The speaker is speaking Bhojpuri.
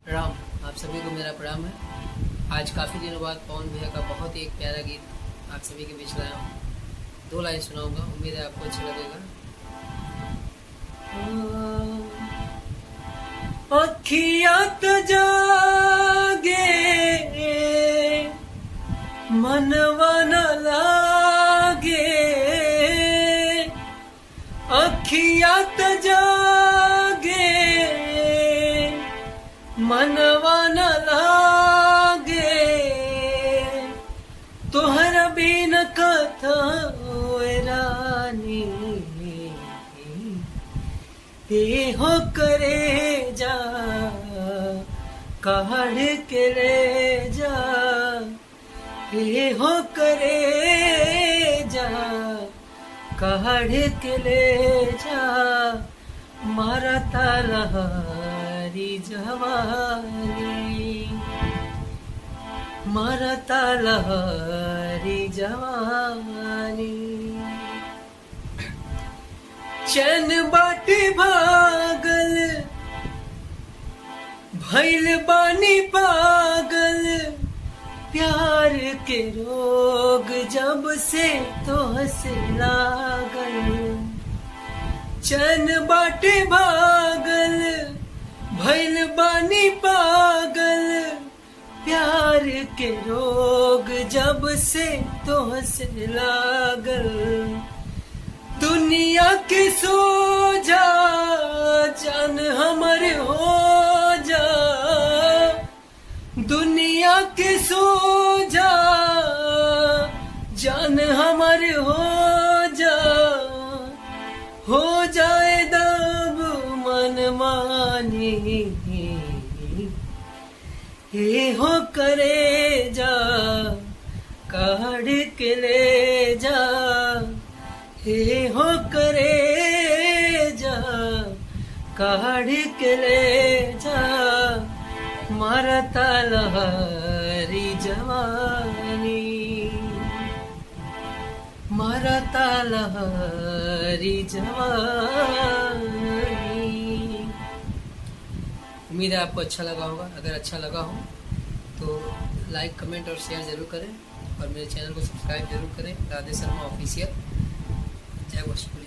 प्रणाम। आप सभी को मेरा प्रणाम है। आज काफ़ी दिनों बाद पवन भैया का बहुत ही एक प्यारा गीत आप सभी के बीच लाया हूँ। 2 लाइन सुनाऊंगा, उम्मीद है आपको अच्छा लगेगा। अखियाँ तो जागे मनवा न लागे, अखियाँ तो जागे मनवा न लागे, तोहर बिन कथा रानी हे हो करे जा काढ़ के ले जा, हे हो करे जा काढ़ के ले जा, मारा तालहारी जवानी, मारा तालहारी जवानी, चैन बाटे भागल भैल बानी पागल, प्यार के रोग जब से तो हंसे लागल, चैन बाटे भागल भैल बानी पागल, प्यार के रोग जब से तो हंसे लागल, दुनिया के सोझा जान हमर हो जा, दुनिया के सोझा जान हमर हो जा, हो जाए दब मन मानी, हे हो करे जा काढ़ के ले जा, हे हो करे जा काढ़ के ले जा, मारा तालहारी जवानी, मारा तालहारी जवानी। उम्मीद है आपको अच्छा लगा होगा। अगर अच्छा लगा हो तो लाइक कमेंट और शेयर ज़रूर करें और मेरे चैनल को सब्सक्राइब जरूर करें। राधे शर्मा ऑफिशियल। जय भोजपुरी।